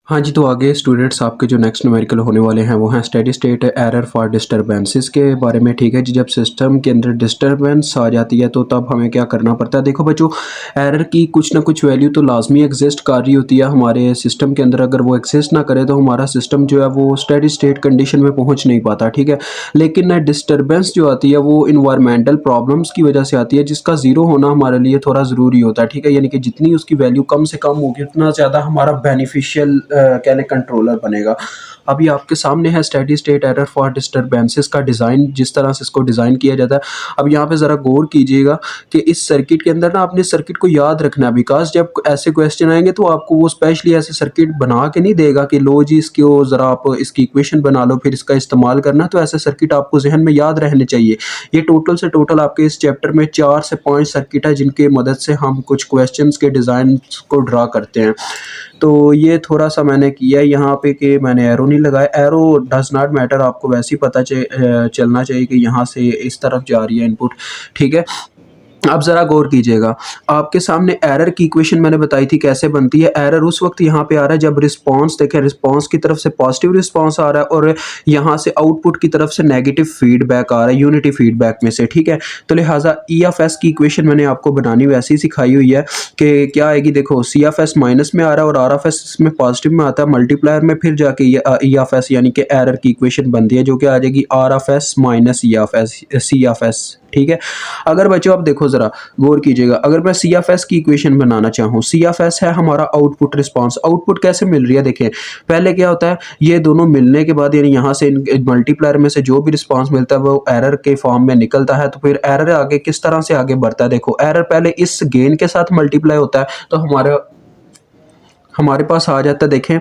हाँ जी, तो आगे स्टूडेंट्स आपके जो नेक्स्ट न्यूमेरिकल होने वाले हैं वो हैं steady state error for disturbances के बारे में। ठीक है जी, जब सिस्टम के अंदर डिस्टरबेंस आ जाती है तो तब हमें क्या करना पड़ता है। देखो बच्चों, एरर की कुछ ना कुछ वैल्यू तो लाजमी एग्जिस्ट कर रही होती है हमारे सिस्टम के अंदर। अगर वो एग्जिस्ट ना करे तो हमारा सिस्टम जो है वो स्टेडी स्टेट कंडीशन में पहुँच नहीं पाता। ठीक है, लेकिन डिस्टरबेंस जो आती है वो इन्वायरमेंटल प्रॉब्लम्स की वजह से आती है, जिसका ज़ीरो होना हमारे लिए थोड़ा ज़रूरी होता है। ठीक है, यानी कि जितनी उसकी वैल्यू कम से कम होगी उतना ज़्यादा हमारा बेनिफिशियल कहने कंट्रोलर बनेगा। अभी आपके सामने है steady state error for disturbances का डिज़ाइन, जिस तरह से इसको डिज़ाइन किया जाता है। अब यहाँ पे ज़रा गौर कीजिएगा कि इस सर्किट के अंदर ना आपने सर्किट को याद रखना है, बिकॉज जब ऐसे क्वेश्चन आएंगे तो आपको वो स्पेशली ऐसे सर्किट बना के नहीं देगा कि लो जी इसको ज़रा आप इसकी इक्वेशन बना लो फिर इसका इस्तेमाल करना। तो ऐसे सर्किट आपको जहन में याद रहने चाहिए। ये टोटल से टोटल आपके इस चैप्टर में 4 से 5 सर्किट है जिनके मदद से हम कुछ क्वेश्चंस के डिज़ाइन को ड्रा करते हैं। तो ये थोड़ा-सा मैंने किया है यहाँ पे कि मैंने एरो नहीं लगाया। एरो डज़ नॉट मैटर, आपको वैसे ही पता चलना चाहिए कि यहाँ से इस तरफ जा रही है इनपुट। ठीक है? अब ज़रा गौर कीजिएगा, आपके सामने एरर की इक्वेशन मैंने बताई थी कैसे बनती है। एरर उस वक़्त यहाँ पे आ रहा है जब रिस्पॉन्स देखें, रिस्पॉन्स की तरफ से पॉजिटिव रिस्पॉन्स आ रहा है और यहाँ से आउटपुट की तरफ से नेगेटिव फीडबैक आ रहा है यूनिटी फीडबैक में से। ठीक है? तो लिहाज़ा ई ऑफ एस की इक्वेशन मैंने आपको बनानी वैसे ही सिखाई हुई है कि क्या आएगी। देखो, सी ऑफ एस माइनस में आ रहा है और आर ऑफ एस इसमें पॉजिटिव में आता है, मल्टीप्लायर में फिर जाके ये ई ऑफ एस यानी कि एरर की इक्वेशन बनती है जो कि आ जाएगी R of S minus E of S C of S. ठीक है? अगर बच्चों आप देखो ज़रा गौर कीजिएगा, अगर मैं सी एफ एस की इक्वेशन बनाना चाहूँ, सी एफ एस है हमारा आउटपुट रिस्पांस। आउटपुट कैसे मिल रही है देखें, पहले क्या होता है, ये दोनों मिलने के बाद यानी यहाँ से मल्टीप्लायर में से जो भी रिस्पांस मिलता है वो एरर के फॉर्म में निकलता है। तो फिर एरर आगे किस तरह से आगे बढ़ता है, देखो एरर पहले इस गेन के साथ मल्टीप्लाई होता है तो हमारे हमारे पास आ जाता है, देखें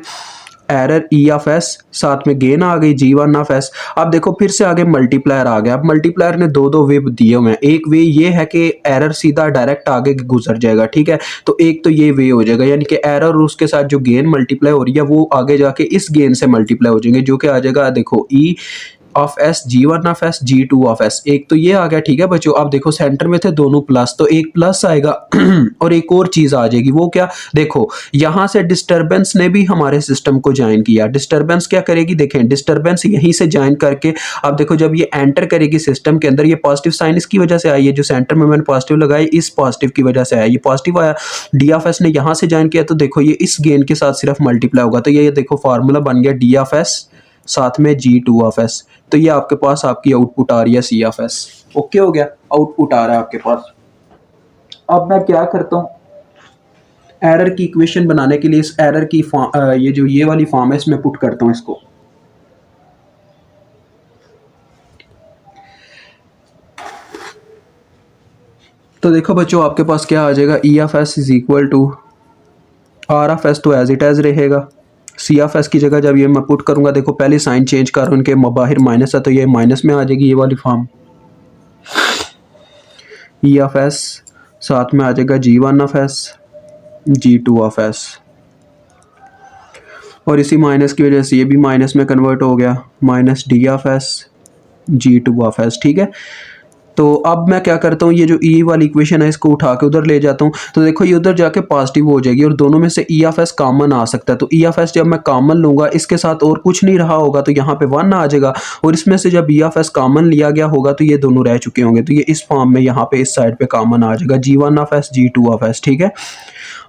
एरर ई ऑफ एस, साथ में गेन आ गई जी वन ऑफ एस। अब देखो फिर से आगे मल्टीप्लायर आ गया। अब मल्टीप्लायर ने दो वे दिए हुए हैं। एक वे ये है कि एरर सीधा डायरेक्ट आगे गुजर जाएगा। ठीक है, तो एक तो ये वे हो जाएगा यानी कि एरर और उसके साथ जो गेन मल्टीप्लाई हो रही है वो आगे जाके इस गेन से मल्टीप्लाई हो जाएंगे, जो कि आ जाएगा देखो ई of S ji one of S G two of S. एक तो ये आ गया। ठीक है बच्चों, अब देखो सेंटर में थे दोनों प्लस, तो एक प्लस आएगा और एक और चीज आ जाएगी, वो क्या, देखो यहां से डिस्टरबेंस ने भी हमारे सिस्टम को ज्वाइन किया। डिस्टरबेंस क्या करेगी, देखें डिस्टरबेंस यहीं से ज्वाइन करके, अब देखो जब ये एंटर करेगी सिस्टम के अंदर, ये पॉजिटिव साइन इसकी वजह से आई है, जो सेंटर में मैंने पॉजिटिव लगाया इस पॉजिटिव की वजह से आया, ये पॉजिटिव आया। डी ऑफ एस ने यहां से ज्वाइन किया तो देखो ये इस गेन के साथ सिर्फ मल्टीप्लाई होगा, तो ये देखो फार्मूला बन गया डी ऑफ एस साथ में जी टू ऑफ एस। तो ये आपके पास आपकी आउटपुट आ रही है सी ऑफ एस। ओके हो गया, आउटपुट आ रहा है आपके पास। अब मैं क्या करता हूँ, एरर की इक्वेशन बनाने के लिए इस एरर की ये जो ये वाली फॉर्म है इसमें पुट करता हूँ इसको। तो देखो बच्चों आपके पास क्या आ जाएगा, E of S is equal to R of S तो एज इट एज रहेगा। सी ऑफ एस की जगह जब ये मैं पुट करूंगा, देखो पहले साइन चेंज कर रहा हूं, इनके बाहर माइनस है तो ये माइनस में आ जाएगी ये वाली फॉर्म। ई ऑफ एस साथ में आ जाएगा G one of S G two of S, और इसी माइनस की वजह से ये भी माइनस में कन्वर्ट हो गया, minus D of S G two of S. ठीक है, तो अब मैं क्या करता हूँ, ये जो ई वाली इक्वेशन है इसको उठा के उधर ले जाता हूँ, तो देखो ये उधर जाके पॉजिटिव हो जाएगी और दोनों में से ई ऑफ एस कॉमन आ सकता है। तो ई ऑफ एस जब मैं कॉमन लूंगा, इसके साथ और कुछ नहीं रहा होगा तो यहाँ पे वन आ जाएगा, और इसमें से जब ई ऑफ एस कॉमन लिया गया होगा तो ये दोनों रह चुके होंगे, तो ये इस फॉर्म में यहाँ पे इस साइड पे कॉमन आ जाएगा G one of S G two of S. ठीक है,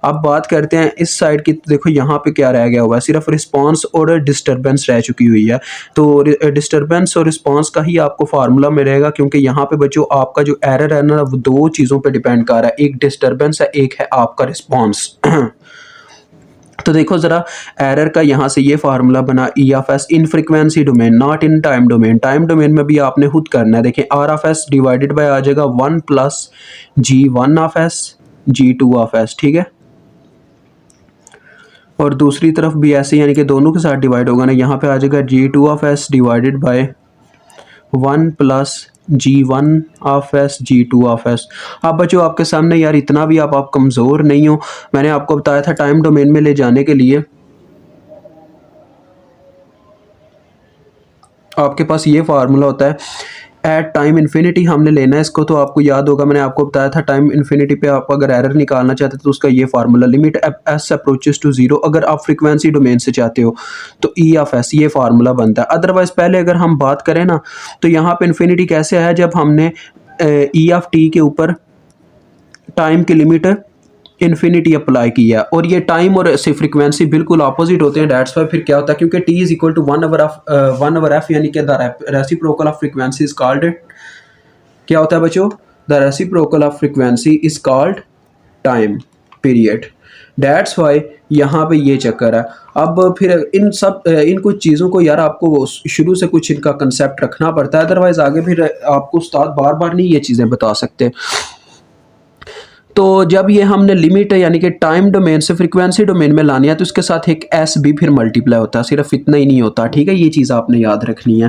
अब बात करते हैं इस साइड की, तो देखो यहाँ पे क्या रह गया हुआ है, सिर्फ रिस्पांस और डिस्टरबेंस रह चुकी हुई है। तो डिस्टरबेंस और रिस्पांस का ही आपको फार्मूला मिलेगा, क्योंकि यहाँ पे बच्चों आपका जो एरर है ना वो दो चीज़ों पे डिपेंड कर रहा है, एक डिस्टरबेंस है, एक है आपका रिस्पांस। तो देखो जरा एरर का यहाँ से ये फार्मूला बना, E of S in frequency domain not in time domain. Time domain में भी आपने खुद करना है। देखें R of S divided by आ जाएगा one plus G one of S G two of S. ठीक है, और दूसरी तरफ भी ऐसे यानी कि दोनों के साथ डिवाइड होगा ना, यहाँ पे आ जाएगा G two of S divided by one plus G one of S G two of S. अब बच्चों आपके सामने यार इतना भी आप कमज़ोर नहीं हो, मैंने आपको बताया था टाइम डोमेन में ले जाने के लिए आपके पास ये फार्मूला होता है एट टाइम इन्फिनिटी हमने लेना है इसको, तो आपको याद होगा मैंने आपको बताया था टाइम इन्फिनिटी पे आप अगर एरर निकालना चाहते हो तो उसका ये formula, limit S approaches to zero. अगर आप फ्रीक्वेंसी डोमेन से चाहते हो तो ई ऑफ एस, ये फार्मूला बनता है। अदरवाइज पहले अगर हम बात करें ना तो यहाँ पे इन्फिनिटी कैसे आया, जब हमने ई ऑफ टी के ऊपर टाइम की लिमिट इन्फिनिटी अप्लाई किया, और ये टाइम और से फ्रीक्वेंसी बिल्कुल अपोजिट होते हैं। डेट्स वाई फिर क्या होता है, क्योंकि T is equal to 1 over F, यानी कि the reciprocal of frequency is called, क्या होता है बच्चों, the reciprocal of frequency is called time period. That's why यहाँ पे ये चक्कर है। अब फिर इन कुछ चीज़ों को यार आपको शुरू से कुछ इनका कंसेप्ट रखना पड़ता है, अदरवाइज आगे फिर आपको उस्ताद बार बार नहीं ये चीज़ें बता सकते। तो जब ये हमने लिमिट यानी कि टाइम डोमेन से फ्रीक्वेंसी डोमेन में लानी है तो इसके साथ एक एस भी फिर मल्टीप्लाई होता है, सिर्फ इतना ही नहीं होता, ठीक है, ये चीज़ आपने याद रखनी है।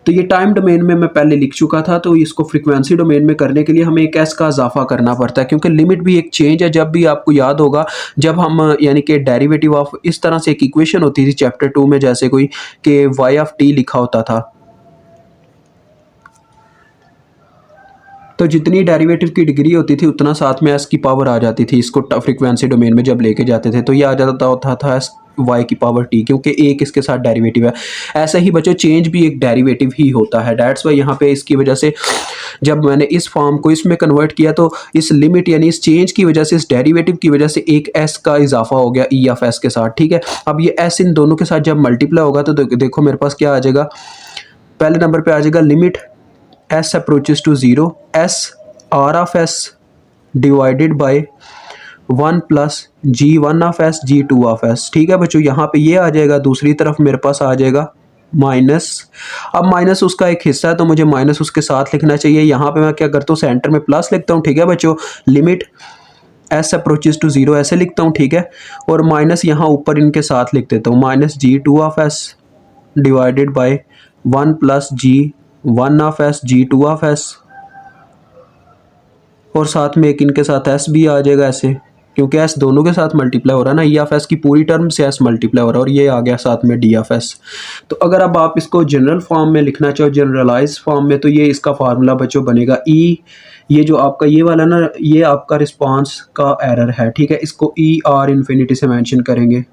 तो ये टाइम डोमेन में मैं पहले लिख चुका था, तो इसको फ्रीक्वेंसी डोमेन में करने के लिए हमें एक एस का इजाफा करना पड़ता है, क्योंकि लिमिट भी एक चेंज है। जब भी आपको याद होगा, जब हम यानी कि डेरिवेटिव ऑफ इस तरह से एक इक्वेशन होती थी चैप्टर 2 में, जैसे कोई कि वाई ऑफ टी लिखा होता था, तो जितनी डेरिवेटिव की डिग्री होती थी उतना साथ में एस की पावर आ जाती थी। इसको फ्रीक्वेंसी डोमेन में जब लेके जाते थे तो ये आ जाता होता था एस वाई की पावर टी, क्योंकि एक इसके साथ डेरिवेटिव है। ऐसा ही बच्चों चेंज भी एक डेरिवेटिव ही होता है। डेट्स वाई यहाँ पे इसकी वजह से जब मैंने इस फॉर्म को इसमें कन्वर्ट किया तो इस लिमिट यानी इस चेंज की वजह से, इस डेरिवेटिव की वजह से एक एस का इजाफा हो गया ई ऑफ एस के साथ, ठीक है। अब ये एस इन दोनों के साथ जब मल्टीप्लाई होगा तो देखो मेरे पास क्या आ जाएगा, पहले नंबर पर आ जाएगा limit S approaches to zero, S R of S divided by 1 plus G one of S G two of S, ठीक है बच्चों। यहाँ पे ये आ जाएगा, दूसरी तरफ मेरे पास आ जाएगा माइनस। अब माइनस उसका एक हिस्सा है तो मुझे माइनस उसके साथ लिखना चाहिए। यहाँ पे मैं क्या करता हूँ, सेंटर में प्लस लिखता हूँ, ठीक है बच्चों। Limit S approaches to zero ऐसे लिखता हूँ, ठीक है, और माइनस यहाँ ऊपर इनके साथ लिख देता हूँ, minus G two of S divided by 1 plus G one of S G two of S, और साथ में एक इनके साथ एस भी आ जाएगा ऐसे, क्योंकि एस दोनों के साथ मल्टीप्लाई हो रहा है ना, ई ऑफ एस की पूरी टर्म से एस मल्टीप्लाई हो रहा है, और ये आ गया साथ में डी ऑफ एस। तो अगर अब आप इसको जनरल फॉर्म में लिखना चाहो, जनरलाइज फॉर्म में, तो ये इसका फार्मूला बच्चों बनेगा ई, ये जो आपका ये वाला ना, ये आपका रिस्पॉन्स का एरर है, ठीक है, इसको ई आर इन्फिनिटी से मेंशन करेंगे,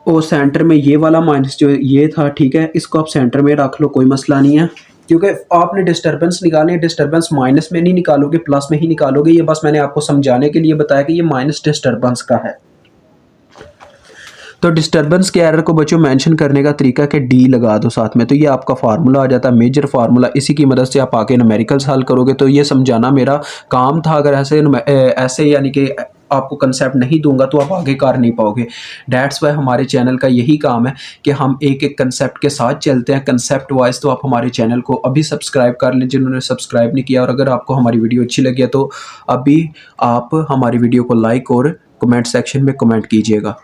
और सेंटर में ये वाला माइनस जो ये था, ठीक है, इसको आप सेंटर में रख लो, कोई मसला नहीं है, क्योंकि आपने डिस्टर्बेंस निकालनी है, डिस्टर्बेंस माइनस में नहीं निकालोगे, प्लस में ही निकालोगे। ये बस मैंने आपको समझाने के लिए बताया कि ये माइनस डिस्टर्बेंस का है। तो डिस्टर्बेंस के एरर को बच्चों मेंशन करने का तरीका कि डी लगा दो साथ में, तो ये आपका फार्मूला आ जाता है, मेजर फार्मूला। इसी की मदद से आप आके न्यूमेरिकल्स हल करोगे। तो ये समझाना मेरा काम था। अगर ऐसे यानी कि आपको कंसेप्ट नहीं दूंगा तो आप आगे कर नहीं पाओगे। डेट्स वाई हमारे चैनल का यही काम है कि हम एक एक कंसेप्ट के साथ चलते हैं, कंसेप्ट वाइज। तो आप हमारे चैनल को अभी सब्सक्राइब कर लें जिन्होंने सब्सक्राइब नहीं किया, और अगर आपको हमारी वीडियो अच्छी लगी है तो अभी आप हमारी वीडियो को लाइक और कमेंट सेक्शन में कमेंट कीजिएगा।